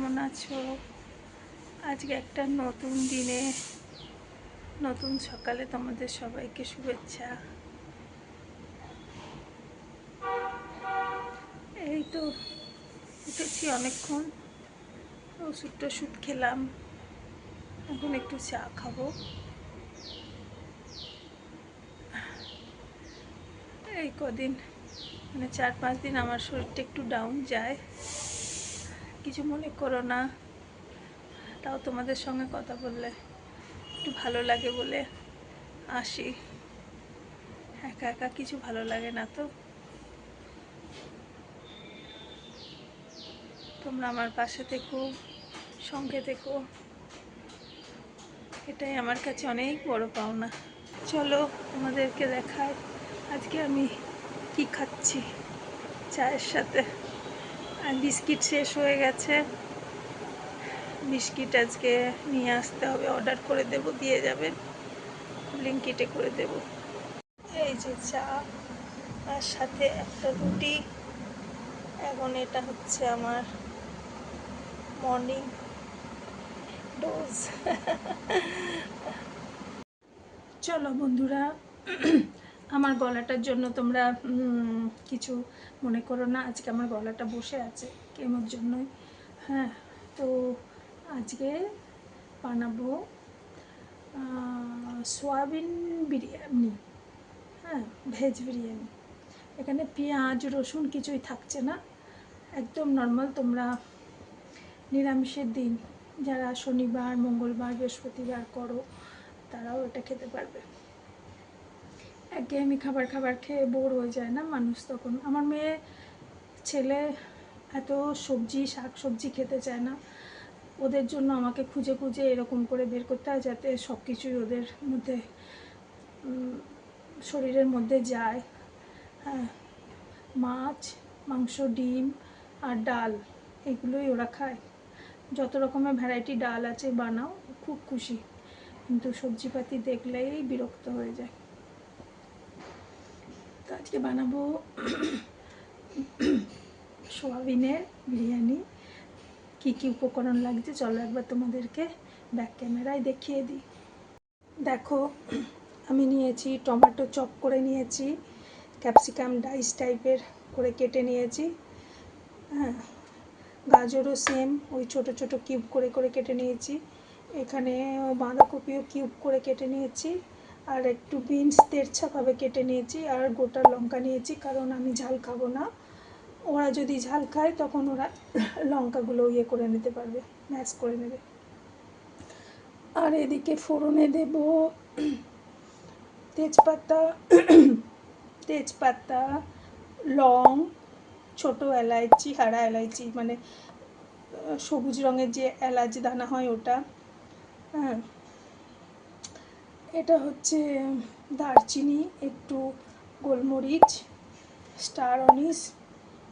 কেমন আছো? আজকে একটা নতুন দিনে নতুন সকালে তোমাদের সবাইকে শুভেচ্ছা। এই তো উঠেছি অনেকক্ষণ, ওষুধ খেলাম, এখন একটু চা খাবো। এই কদিন মানে 4-5 দিন আমার শরীরটা একটু ডাউন যায়, কিছু মনে করো না। তাও তোমাদের সঙ্গে কথা বললে একটু ভালো লাগে বলে আসি। একা একা কিছু ভালো লাগে না তো। তোমরা আমার পাশে থেকো, সঙ্গে থেকো, এটাই আমার কাছে অনেক বড় পাওনা। চলো তোমাদেরকে দেখাই আজকে আমি কি খাচ্ছি চায়ের সাথে। আর বিস্কিট শেষ হয়ে গেছে, বিস্কিট আজকে নিয়ে আসতে হবে, অর্ডার করে দেব, দিয়ে যাবে, ব্লিঙ্কিটে করে দেব। এই যে চা আর সাথে একটা রুটি। এখন এটা হচ্ছে আমার মর্নিং ডোজ। চলো বন্ধুরা, আমার গলাটার জন্য তোমরা কিছু মনে করো না। আজকে আমার গলাটা বসে আছে কেমোর জন্যই। হ্যাঁ, তো আজকে বানাবো সোয়াবিন বিরিয়ানি। হ্যাঁ, ভেজ বিরিয়ানি। এখানে পেঁয়াজ রসুন কিছুই থাকছে না, একদম নর্মাল। তোমরা নিরামিষের দিন যারা শনিবার মঙ্গলবার বৃহস্পতিবার করো তারাও এটা খেতে পারবে। একঘেয়েমি খাবার খেয়ে বোর হয়ে যায় না মানুষ তখন। আমার মেয়ে ছেলে এত শাক সবজি খেতে চায় না, ওদের জন্য আমাকে খুঁজে খুঁজে এরকম করে বের করতে হয় যাতে সব কিছুই ওদের মধ্যে শরীরের মধ্যে যায়। হ্যাঁ, মাছ মাংস ডিম আর ডাল এগুলোই ওরা খায়। যত রকমের ভ্যারাইটি ডাল আছে বানাও, খুব খুশি, কিন্তু সবজিপাতি দেখলেই বিরক্ত হয়ে যায়। তো আজকে বানাবো সোয়াবিনের বিরিয়ানি। কি কি উপকরণ লাগছে চলো একবার তোমাদেরকে ব্যাক ক্যামেরায় দেখিয়ে দিই। দেখো, আমি নিয়েছি টমেটো চপ করে নিয়েছি, ক্যাপসিকাম ডাইস টাইপের করে কেটে নিয়েছি। হ্যাঁ, গাজরও সেম ওই ছোটো ছোটো কিউব করে কেটে নিয়েছি। এখানে বাঁধাকপিও কিউব করে কেটে নিয়েছি, আর একটু বিনস তেরছাভাবে কেটে নিয়েছি, আর গোটা লঙ্কা নিয়েছি কারণ আমি ঝাল খাবো না। ওরা যদি ঝাল খায় তখন ওরা লঙ্কাগুলো ইয়ে করে নিতে পারবে, ম্যাশ করে নেবে। আর এদিকে ফোড়নে দেব তেজপাতা, লং, ছোটো এলাইচি, হারা এলাইচি, মানে সবুজ রঙের যে এলাচ দানা হয় ওটা। হ্যাঁ, এটা হচ্ছে দারচিনি, একটু গোলমরিচ, স্টার অনিস,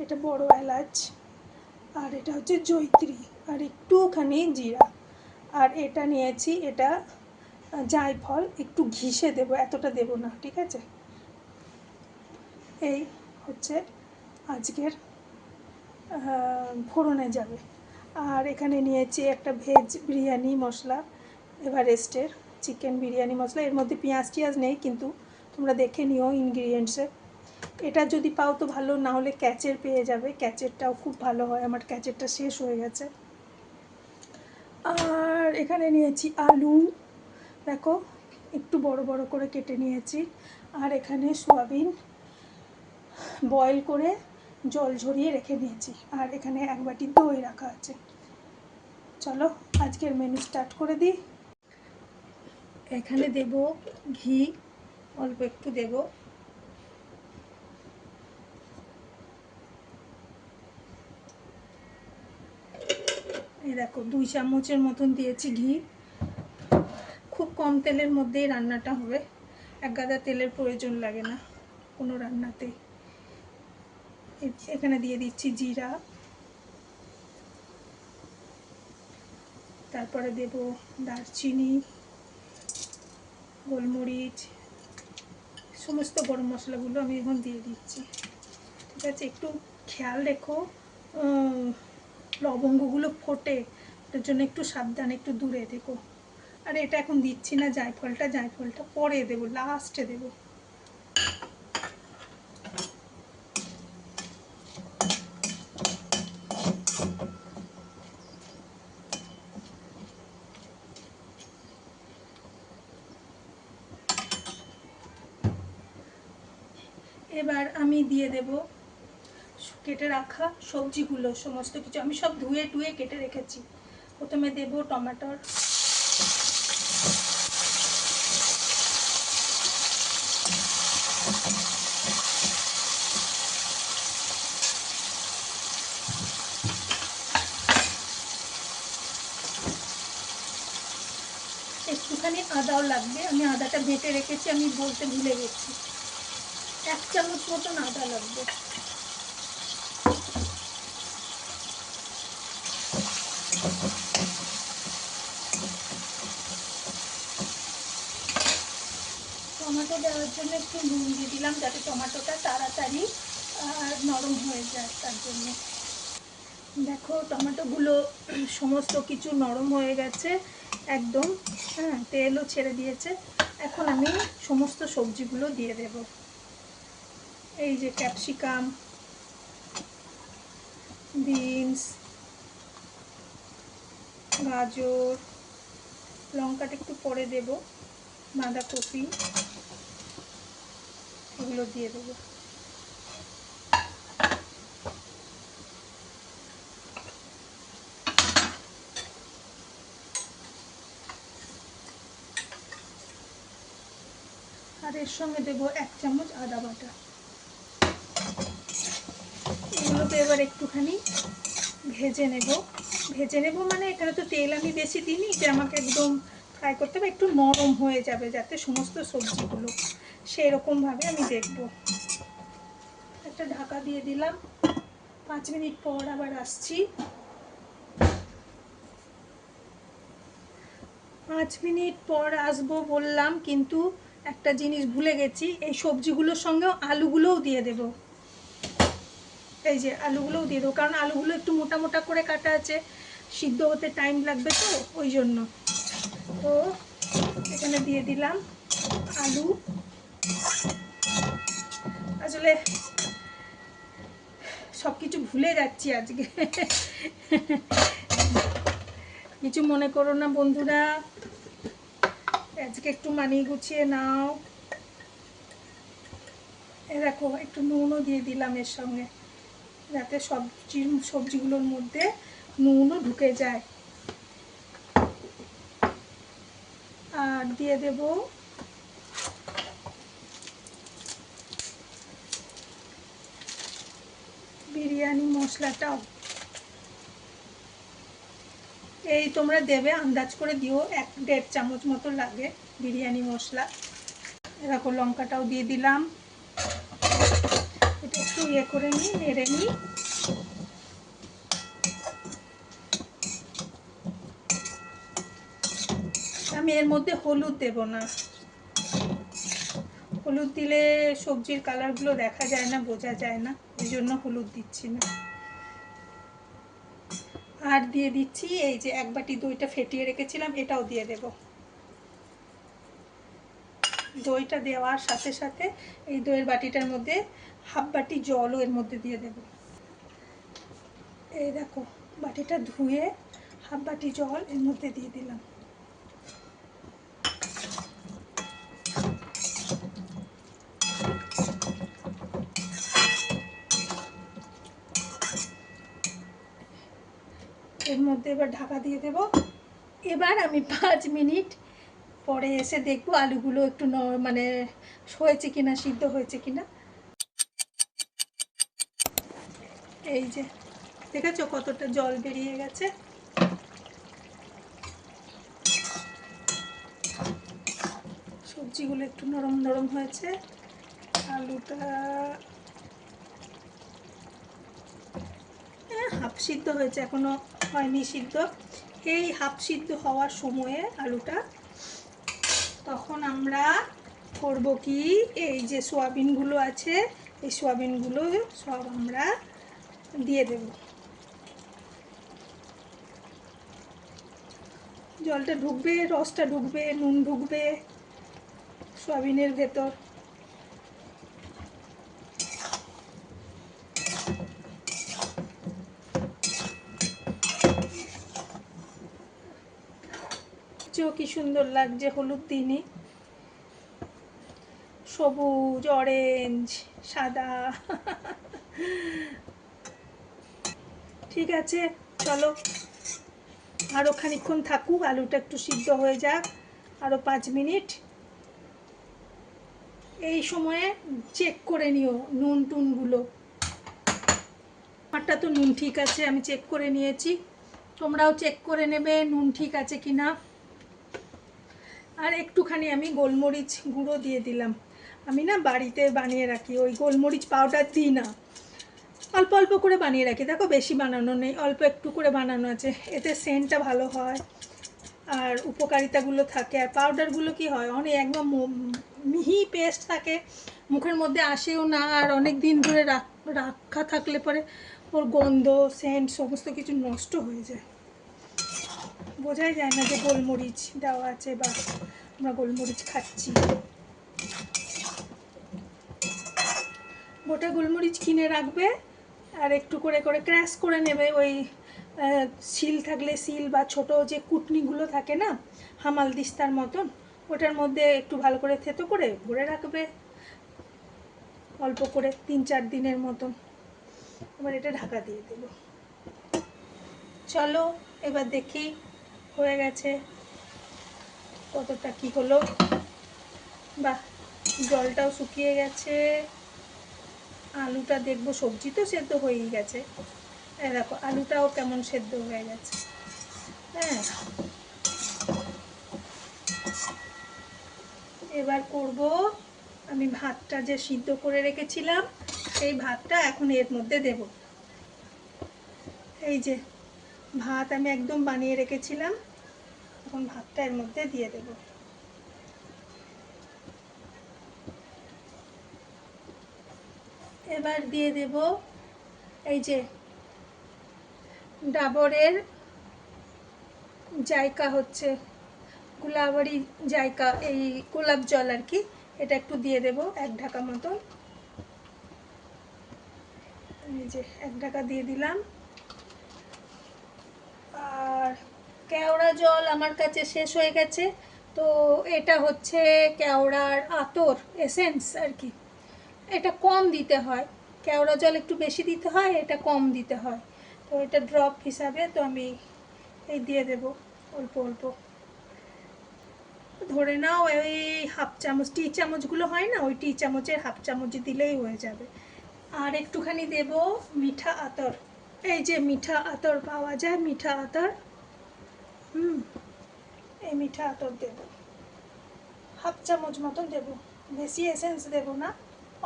এটা বড় এলাচ, আর এটা হচ্ছে জয়িত্রী, আর একটুখানি জিরা। আর এটা নিয়েছি, এটা জায়ফল, একটু ঘিসে দেবো, এতটা দেবো না, ঠিক আছে। এই হচ্ছে আজকের ফোড়নে যাবে। আর এখানে নিয়েছি একটা ভেজ বিরিয়ানি মশলা, এভারেস্টের চিকেন বিরিয়ানি মশলা। এর মধ্যে পেঁয়াজ নেই, কিন্তু তোমরা দেখে নিও ইনগ্রিডিয়েন্টসে। এটা যদি পাও তো ভালো, না হলে ক্যাচের পেয়ে যাবে, ক্যাচেরটাও খুব ভালো হয়, আমার ক্যাচেরটা শেষ হয়ে গেছে। আর এখানে নিয়েছি আলু, দেখো একটু বড় বড় করে কেটে নিয়েছি। আর এখানে সোয়াবিন বয়েল করে জল ঝরিয়ে রেখে দিয়েছি। আর এখানে এক বাটি দই রাখা আছে। চলো আজকের মেনু স্টার্ট করে দিই। এখানে দেব ঘি, অল্প একটু দেব। এই দেখো 2 চামচের মতন দিয়েছি ঘি। খুব কম তেলের মধ্যেই রান্নাটা হবে, এক গাদা তেলের প্রয়োজন লাগে না কোনো রান্নাতেই। এখানে দিয়ে দিচ্ছি জিরা, তারপরে দেব দারচিনি, গোলমরিচ, সমস্ত গরম মশলাগুলো আমি এখন দিয়ে দিচ্ছি, ঠিক আছে। একটু খেয়াল রেখো লবঙ্গগুলো ফোটে, ওটার জন্য একটু সাবধানে, একটু দূরে দেখো। আর এটা এখন দিচ্ছি না, জায়ফলটা পরে দেবো, লাস্টে দেবো। এবার আমি দিয়ে দেব কেটে রাখা সবজিগুলো, সমস্ত কিছু আমি সব ধুয়ে টুয়ে কেটে রেখেছি। প্রথমে দেব টমেটোর, একটুখানি আদাও লাগবে, আমি আদাটা বেটে রেখেছি, আমি বলতে ভুলে গেছি। 1 চামচ মতন আদা লাগবে। টমেটো দেওয়ার জন্য একটু নুন দিয়ে দিলাম, যাতে টমেটোটা তাড়াতাড়ি নরম হয়ে যায়, তার জন্য। দেখো টমেটোগুলো সমস্ত কিছু নরম হয়ে গেছে একদম, হ্যাঁ, তেলও ছেড়ে দিয়েছে। এখন আমি সমস্ত সবজিগুলো দিয়ে দেব। এই যে ক্যাপসিকাম, বিনস, গাজর, লঙ্কাটা একটু পরে দেব, বাঁধাকপি, এগুলো দিয়ে দেবো। আর এর সঙ্গে দেবো 1 চামচ আদা বাটা। এগুলোকে এবার একটুখানি ভেজে নেব, মানে এখানে তো তেল আমি বেশি দিইনি যে আমাকে একদম ফ্রাই করতে হবে, একটু নরম হয়ে যাবে যাতে সমস্ত সবজিগুলো, সেই রকমভাবে আমি দেখব। একটা ঢাকা দিয়ে দিলাম, 5 মিনিট পর আবার আসছি। 5 মিনিট পর আসবো বললাম, কিন্তু একটা জিনিস ভুলে গেছি, এই সবজিগুলোর সঙ্গেও আলুগুলোও দিয়ে দেব। এই যে আলুগুলোও দিয়ে দেবো, কারণ আলুগুলো একটু মোটা মোটা করে কাটা আছে, সিদ্ধ হতে টাইম লাগবে, তো ওই জন্য। তো এখানে দিয়ে দিলাম আলু। আসলে সব কিছু ভুলে যাচ্ছি আজকে, কিছু মনে করো না বন্ধুরা, আজকে একটু মানিয়ে গুছিয়ে নাও। এ দেখো একটু নুনও দিয়ে দিলাম এর সঙ্গে, যাতে সবজিগুলোর মধ্যে নুনও ঢুকে যায়। আর দিয়ে দেব বিরিয়ানি মশলাটাও। এই তোমরা দেবে আন্দাজ করে দিও, 1-1.5 চামচ মতো লাগে বিরিয়ানি মশলা। এরকম লঙ্কাটাও দিয়ে দিলাম, এটা একটু করে নিই, নেড়ে নিই। আমি এর মধ্যে হলুদ দেব না, হলুদ দিলে সবজির কালারগুলো দেখা যায় না, বোঝা যায় না, এই জন্য হলুদ দিচ্ছি না। আর দিয়ে দিচ্ছি এই যে 1 বাটি দইটা ফেটিয়ে রেখেছিলাম, এটাও দিয়ে দেব। দইটা দেওয়ার সাথে সাথে এই দইয়ের বাটিটার মধ্যে 1/2 বাটি জলও এর মধ্যে দিয়ে দেব। এই দেখো বাটিটা ধুয়ে 1/2 বাটি জল এর মধ্যে দিয়ে দিলাম। এর মধ্যে এবার ঢাকা দিয়ে দেব। এবার আমি 5 মিনিট পরে এসে দেখবো আলুগুলো একটু মানে হয়েছে কিনা, সিদ্ধ হয়েছে কিনা। এই যে দেখেছো কতটা জল বেরিয়ে গেছে। সবজিগুলো একটু নরম নরম হয়েছে, আলুটা হাফ সিদ্ধ হয়েছে, এখনো হয়নি সিদ্ধ। এই হাফ সিদ্ধ হওয়ার সময়ে আলুটা, তখন আমরা করব কি, এই যে সোয়াবিনগুলো আছে, এই সোয়াবিনগুলো সব আমরা দিয়ে দেব। জলটা ঢুকবে, রসটা ঢুকবে, নুন ঢুকবে সয়াবিনের ভেতর। কি সুন্দর লাগছে, হলুদ দিনই সবুজ, অরেঞ্জ, সাদা। ঠিক আছে, চলো আরও খানিকক্ষণ থাকুক, আলুটা একটু সিদ্ধ হয়ে যাক, আরও 5 মিনিট। এই সময়ে চেক করে নিও নুন টুনগুলো। আমারটা তো নুন ঠিক আছে, আমি চেক করে নিয়েছি, তোমরাও চেক করে নেবে নুন ঠিক আছে কিনা। আর একটুখানি আমি গোলমরিচ গুঁড়ো দিয়ে দিলাম। আমি না বাড়িতে বানিয়ে রাখি, ওই গোলমরিচ পাউডার দিই না, অল্প অল্প করে বানিয়ে রাখি। দেখো বেশি বানানো নেই, অল্প একটু করে বানানো আছে, এতে সেন্টটা ভালো হয় আর উপকারিতাগুলো থাকে। আর পাউডারগুলো কি হয়, অনেক একদম মিহি পেস্ট থাকে, মুখের মধ্যে আসেও না, আর অনেক দিন ধরে রাখা থাকলে পরে ওর গন্ধ সেন্ট সমস্ত কিছু নষ্ট হয়ে যায়, বোঝাই যায় না যে গোলমরিচ দেওয়া আছে বা আমরা গোলমরিচ খাচ্ছি। গোটা গোলমরিচ কিনে রাখবে আর একটু করে করে ক্র্যাশ করে নেবে, ওই শিল থাকলে শিল বা ছোট যে কুটনিগুলো থাকে না হামাল দিস্তার মতন, ওটার মধ্যে একটু ভালো করে থেতো করে ভরে রাখবে অল্প করে 3-4 দিনের মতন। এবার এটা ঢাকা দিয়ে দেব। চলো এবার দেখি হয়ে গেছে কতটা কি হলো। বাহ, জলটাও শুকিয়ে গেছে, আলুটা দেখবো, সবজি তো সেদ্ধ হয়েই গেছে, দেখো আলুটাও কেমন সেদ্ধ হয়ে গেছে। হ্যাঁ, এবার করব আমি ভাতটা যে সিদ্ধ করে রেখেছিলাম, সেই ভাতটা এখন এর মধ্যে দেব। এই যে ভাত আমি একদম বানিয়ে রেখেছিলাম, এখন ভাতটা এর মধ্যে দিয়ে দেব। এবার দিয়ে দেব এই যে ডাবরের জায়কা, হচ্ছে গোলাবাড়ি জায়কা, এই গোলাপ জল আর কি, এটা একটু দিয়ে দেব 1 ঢাকা মতন। এই যে 1 ঢাকা দিয়ে দিলাম। আর কেওড়া জল আমার কাছে শেষ হয়ে গেছে, তো এটা হচ্ছে কেওড়ার আতর এসেন্স আর কি, এটা কম দিতে হয়, কেওড়া জল একটু বেশি দিতে হয়, এটা কম দিতে হয়, তো এটা ড্রপ হিসাবে তো আমি এই দিয়ে দেব অল্প অল্প, ধরে নাও ওই হাফ চামচ, টি চামচগুলো হয় না, ওই টি চামচের হাফ চামচ দিলেই হয়ে যাবে। আর একটুখানি দেব মিঠা আতর, এই যে মিঠা আতর পাওয়া যায়, মিঠা আতর, এই মিঠা আতর দেব হাফ চামচ মতন দেব, বেশি এসেন্স দেব না,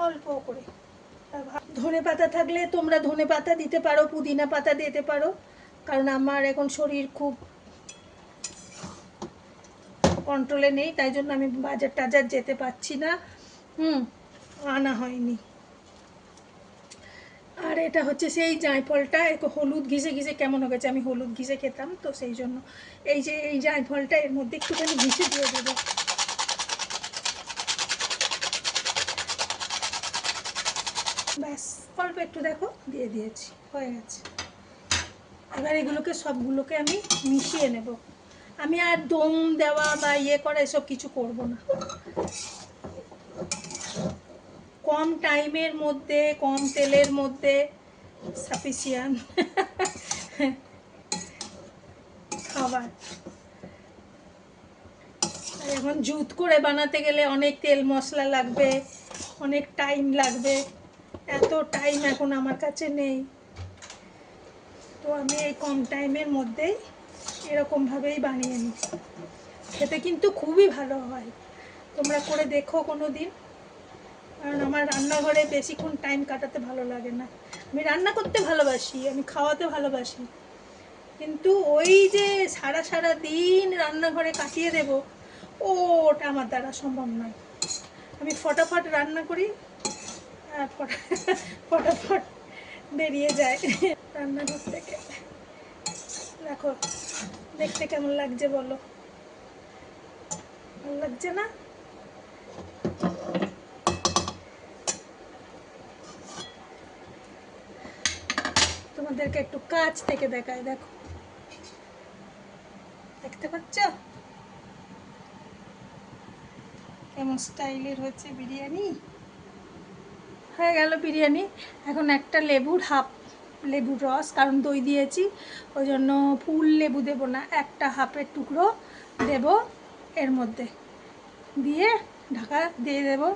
অল্প করে। ধনে পাতা থাকলে তোমরা ধনে পাতা দিতে পারো, পুদিনা পাতা দিতে পারো, কারণ আমার এখন শরীর খুব কন্ট্রোলে নেই, তাই জন্য আমি বাজার টাজার যেতে পারছি না, আনা হয়নি। আর এটা হচ্ছে সেই জায়ফলটা, একটু হলুদ ঘিসে ঘিসে কেমন হয়ে গেছে, আমি হলুদ ঘিসে খেতাম তো সেই জন্য এই যে এই জায়ফলটা এর মধ্যে একটুখানি ঘিসে দিয়ে দেবো। ব্যাস অল্প একটু দেখো দিয়ে দিয়েছি, হয়ে গেছে। এবার এগুলোকে সবগুলোকে আমি মিশিয়ে নেব, আমি আর দম দেওয়া বা ইয়ে করা এসব কিছু করব না, কম টাইমের মধ্যে কম তেলের মধ্যে সাফিসিয়েন্ট খাবার। এখন জুত করে বানাতে গেলে অনেক তেল মশলা লাগবে, অনেক টাইম লাগবে, এত টাইম এখন আমার কাছে নেই, তো আমি এই কম টাইমের মধ্যেই এরকমভাবেই বানিয়ে নিই, খেতে কিন্তু খুবই ভালো হয়, তোমরা করে দেখো কোনো দিন, কারণ আমার রান্নাঘরে বেশিক্ষণ টাইম কাটাতে ভালো লাগে না, আমি রান্না করতে ভালোবাসি, আমি খাওয়াতে ভালোবাসি, কিন্তু ওই যে সারা সারা দিন রান্নাঘরে কাটিয়ে দেব, ওটা আমার দ্বারা সম্ভব নয়। আমি ফটাফট রান্না করি আর ফটাফট বেরিয়ে যায় রান্নাঘর থেকে। দেখো দেখতে কেমন লাগছে বলো। ভালো লাগছে না? তোমাদেরকে একটু কাছ থেকে দেখায়, দেখো, দেখতে পাচ্ছ কেমন স্টাইলের হচ্ছে বিরিয়ানি। হয়ে গেল বিরিয়ানি। এখন একটা লেবুর রস, কারণ দই দিয়েছি ওই জন্য ফুল লেবু দেবো না, একটা হাফের টুকরো দেব এর মধ্যে, দিয়ে ঢাকা দিয়ে দেবো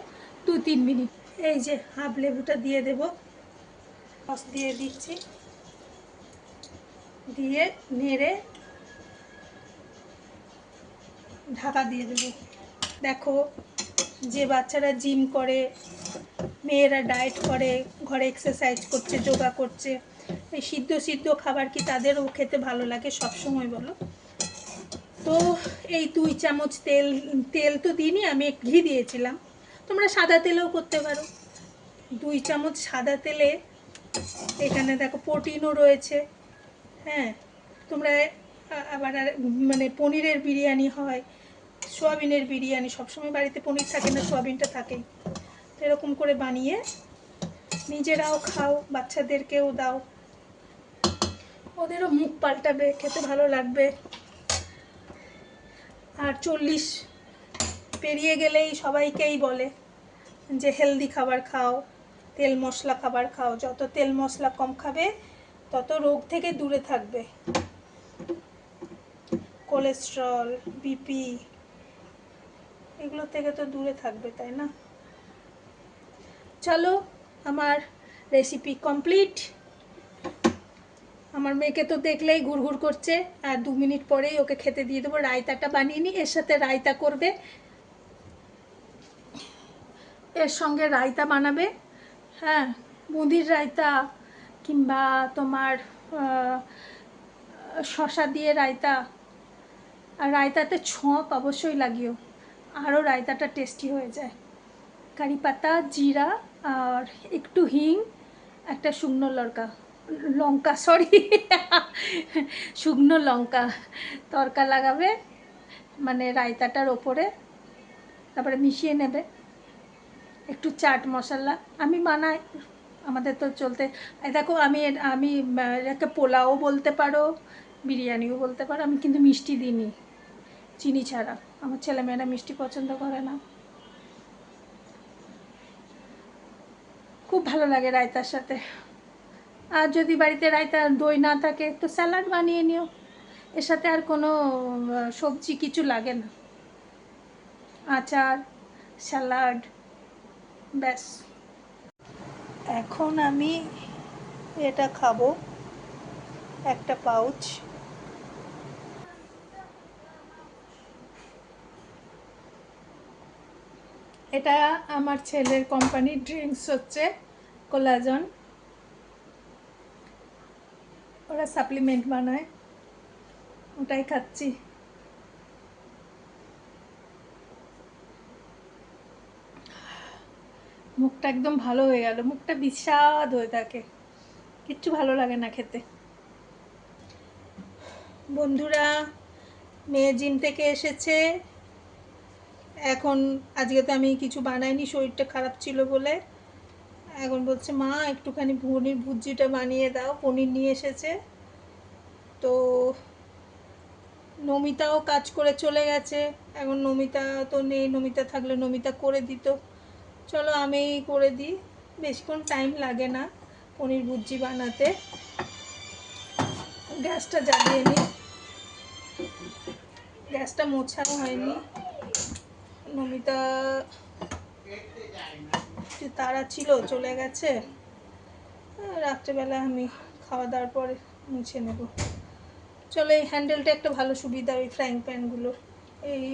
2-3 মিনিট। এই যে হাফ লেবুটা দিয়ে দেব, রস দিয়ে দিচ্ছি, দিয়ে নেড়ে ঢাকা দিয়ে দেবো। দেখো, যে বাচ্চারা জিম করে, মেয়েরা ডায়েট করে, ঘরে এক্সারসাইজ করছে, যোগা করছে, এই সিদ্ধ সিদ্ধ খাবার কি তাদেরও খেতে ভালো লাগে সব সময় বলো? তো এই 2 চামচ তেল, তেল তো দিইনি আমি, ঘি দিয়েছিলাম, তোমরা সাদা তেলেও করতে পারো। 2 চামচ সাদা তেলে এখানে দেখো প্রোটিনও রয়েছে। হ্যাঁ, তোমরা আবার মানে পনিরের বিরিয়ানি হয়, সোয়াবিনের বিরিয়ানি, সবসময় বাড়িতে পনির থাকে না, সোয়াবিনটা থাকেই। তো এরকম করে বানিয়ে নিজেরাও খাও, বাচ্চাদেরকেও দাও, ওদেরও মুখ পাল্টাবে, খেতে ভালো লাগবে। আর 40 পেরিয়ে গেলেই সবাইকেই বলে যে হেলদি খাবার খাও, তেল মশলা খাবার খাও, যত তেল মশলা কম খাবে তত রোগ থেকে দূরে থাকবে, কোলেস্ট্রল, বিপি, এগুলো থেকে তো দূরে থাকবে, তাই না? চলো, আমার রেসিপি কমপ্লিট। আমার মেয়েকে তো দেখলেই ঘুরঘুর করছে, আর 2 মিনিট পরেই ওকে খেতে দিয়ে দেবো। রায়তাটা বানিয়ে নিই, এর সাথে রায়তা করবে, এর সঙ্গে রায়তা বানাবে। হ্যাঁ, বুঁদির রায়তা, কিংবা তোমার শশা দিয়ে রায়তা, আর রায়তাতে ছক অবশ্যই লাগিও, আরও রায়তাটা টেস্টি হয়ে যায়। কারি পাতা, জিরা, আর একটু হিং, একটা শুকনো লঙ্কা সরি শুকনো লঙ্কা তড়কা লাগাবে মানে রায়তাটার ওপরে, তারপরে মিশিয়ে নেবে। একটু চাট মশলা আমি বানাই, আমাদের তো চলতে। এই দেখো, আমি আমি এটাকে পোলাও বলতে পারো, বিরিয়ানিও বলতে পারো, আমি কিন্তু মিষ্টি দিইনি, চিনি ছাড়া। আমার ছেলেমেয়েরা মিষ্টি পছন্দ করে না। খুব ভালো লাগে রায়তার সাথে। আর যদি বাড়িতে রায়তা দই না থাকে তো স্যালাড বানিয়ে নিও, এর সাথে আর কোনো সবজি কিছু লাগে না, আচার, স্যালাড, ব্যাস। এখন আমি এটা খাবো, একটা পাউচ। এটা আমার ছেলের কোম্পানির ড্রিঙ্কস, হচ্ছে কোলাজন, ওরা সাপ্লিমেন্ট বানায়, ওটাই খাচ্ছি। মুখটা একদম ভালো হয়ে গেল, মুখটা বিস্বাদ হয়ে থাকে, কিচ্ছু ভালো লাগে না খেতে। বন্ধুরা, মেয়ে জিম থেকে এসেছে, এখন আজকে তো আমি কিছু বানাইনি, শরীরটা খারাপ ছিল বলে। এখন বলছে মা একটুখানি পনির ভুজিটা বানিয়ে দাও, পনির নিয়ে এসেছে। তো নমিতাও কাজ করে চলে গেছে, এখন নমিতা তো নেই, নমিতা থাকলে নমিতা করে দিত। চলো আমি করে দিই, বেশিক্ষণ টাইম লাগে না পনির ভুজি বানাতে। গ্যাসটা জ্বালিয়ে নিই, গ্যাসটা মোছাও হয়নি। নমিতা তারা ছিল, চলে গেছে, রাত্রেবেলা আমি খাওয়া দাওয়ার পরে মুছে নেব। চলো, এই হ্যান্ডেলটা একটা ভালো সুবিধা ওই ফ্রাইং প্যানগুলো, এই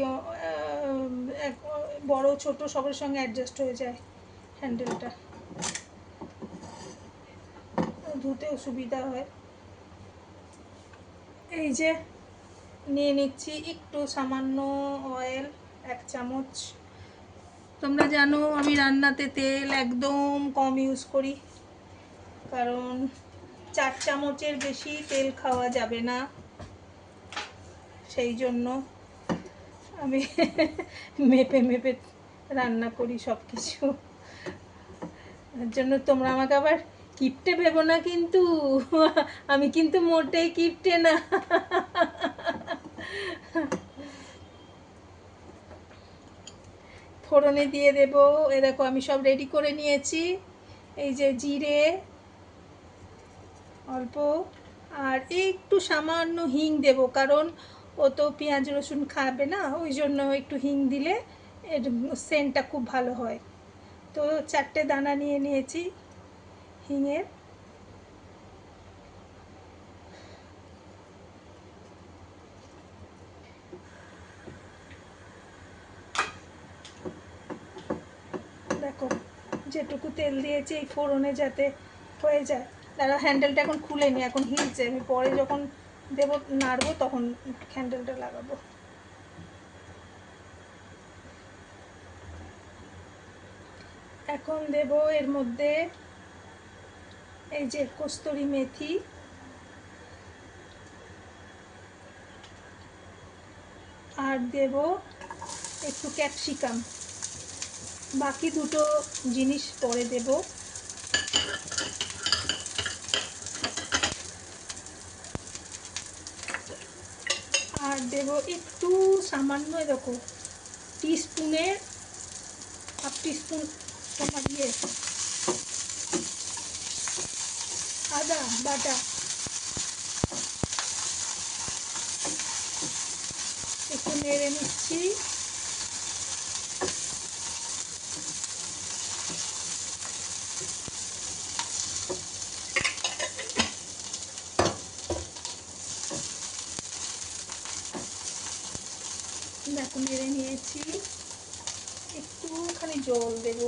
বড় ছোট সবার সঙ্গে অ্যাডজাস্ট হয়ে যায় হ্যান্ডেলটা, ধুতেও সুবিধা হয়। এই যে নিয়ে নিচ্ছি একটু সামান্য অয়েল, 1 চামচ। তোমরা জানো আমি রান্নাতে তেল একদম কম ইউজ করি, কারণ 4 চামচের বেশি তেল খাওয়া যাবে না, সেই জন্য। আমি মেপে মেপে রান্না করি সব কিছু। তার জন্য তোমরা আমাকে আবার কিপটে ভেবো না কিন্তু, আমি কিন্তু মোটেই কিপটে না। ফোড়নে দিয়ে দেব, এ দেখো আমি সব রেডি করে নিয়েছি। এই যে জিরে অল্প, আর একটু সামান্য হিং দেব, কারণ ও তো পেঁয়াজ রসুন খাবে না, ওই জন্য একটু হিং দিলে এর সেন্টটা খুব ভালো হয়। তো 4টে দানা নিয়ে নিয়েছি হিঙের। দেখো যেটুকু তেল দিয়েছি এই ফোড়নে যাতে হয়ে যায়। দাঁড়া, হ্যান্ডেলটা এখন খুলে নি, এখন হিলছে, আমি পরে যখন দেবো নাড়বো তখন হ্যান্ডেলটা লাগাবো। এখন দেব এর মধ্যে এই যে কস্তুরি মেথি, আর দেব একটু ক্যাপসিকাম। বাকি দুটো জিনিস পরে দেব। আর দেব একটু সামান্য, এরকম টিস্পুনের হাফ টিস্পুন তোমার আদা বাটা, একটু নেড়ে নিচ্ছি। দেখো নেড়ে নিয়েছি, একটুখানি জল দেবো,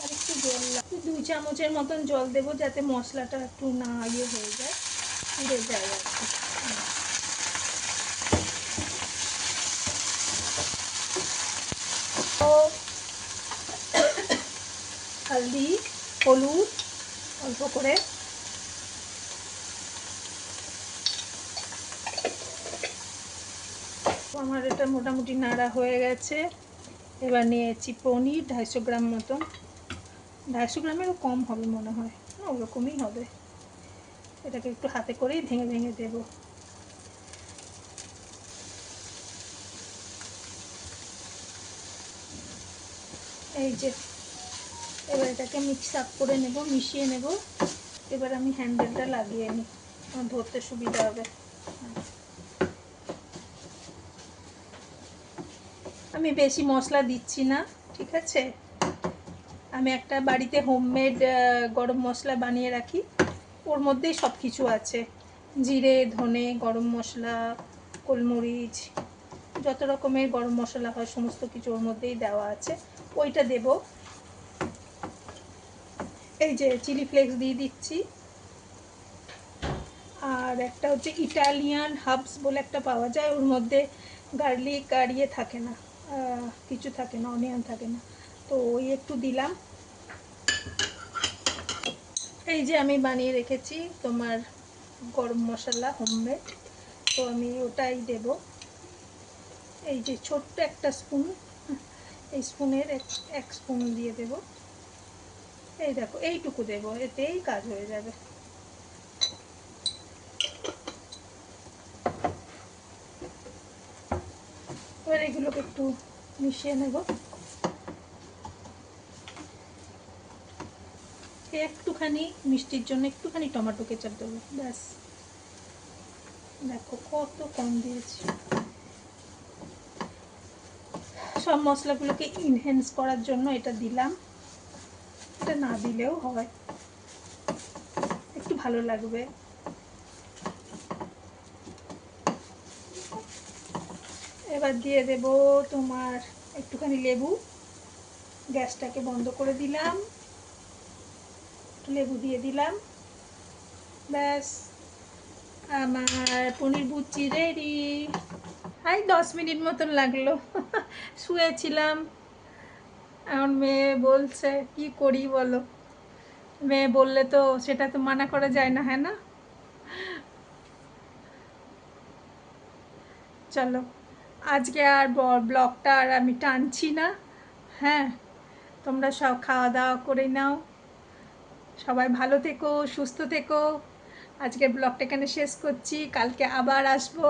আর একটু জল 2 চামচের মতন জল দেবো, যাতে মশলাটা একটু না হয়ে যায়, পুড়ে যায় আর কি। তো হলদি হলুদ অল্প করে, আমার এটা মোটামুটি নাড়া হয়ে গেছে। এবার নিয়েছি পনির 250 গ্রাম মতন, 250 গ্রামেরও কম হবে মনে হয়, ওরকমই হবে। এটাকে একটু হাতে করেই ভেঙে ভেঙে দেব। এই যে এবার এটাকে মিক্স আপ করে নেব, মিশিয়ে নেব। এবার আমি হ্যান্ডেলটা লাগিয়ে নিই, আমার ধরতে সুবিধা হবে। আমি বেশি মশলা দিচ্ছি না, ঠিক আছে। আমি একটা বাড়িতে হোমমেড গরম মশলা বানিয়ে রাখি, ওর মধ্যেই সব কিছু আছে, জিরে ধনে গরম মশলা গোলমরিচ, যত রকমের গরম মশলা হয় সমস্ত কিছু ওর মধ্যেই দেওয়া আছে, ওইটা দেব। এই যে চিলি ফ্লেক্স দিয়ে দিচ্ছি, আর একটা হচ্ছে ইটালিয়ান হার্বস বলে একটা পাওয়া যায়, ওর মধ্যে গার্লিক আর ইয়ে থাকে না, কিছু থাকে না, অনিয়ন থাকে না, তো ওই একটু দিলাম। এই যে আমি বানিয়ে রেখেছি তোমার গরম মশলা হোমমেড, তো আমি ওটাই দেব। এই যে ছোট্ট একটা স্পুন, এই স্পুনের 1 স্পুন দিয়ে দেব। এই দেখো এইটুকু দেব, এতেই কাজ হয়ে যাবে। এবার এগুলোকে একটু মিশিয়ে নেব। একটুখানি মিষ্টির জন্য একটুখানি টমেটো কেচাপ দেবো, ব্যাস। দেখো কত কম দিয়েছি। সব মশলাগুলোকে ইনহ্যান্স করার জন্য এটা দিলাম, এটা না দিলেও হয়, একটু ভালো লাগবে। এবার দিয়ে দেব তোমার একটুখানি লেবু, গ্যাসটাকে বন্ধ করে দিলাম, একটু লেবু দিয়ে দিলাম, ব্যাস আমার পনির ভুর্জি রেডি। এই 10 মিনিট মতন লাগলো, শুয়েছিলাম। এখন মেয়ে বলছে কি করি বলো, মেয়ে বললে তো সেটা তো মানা করা যায় না, হ্যাঁ না। চলো আজকে আর ব্লগটা আর আমি টানছি না। হ্যাঁ, তোমরা সব খাওয়া দাওয়া করে নাও, সবাই ভালো থেকো, সুস্থ থেকো। আজকের ব্লগটা এখানে শেষ করছি, কালকে আবার আসবো।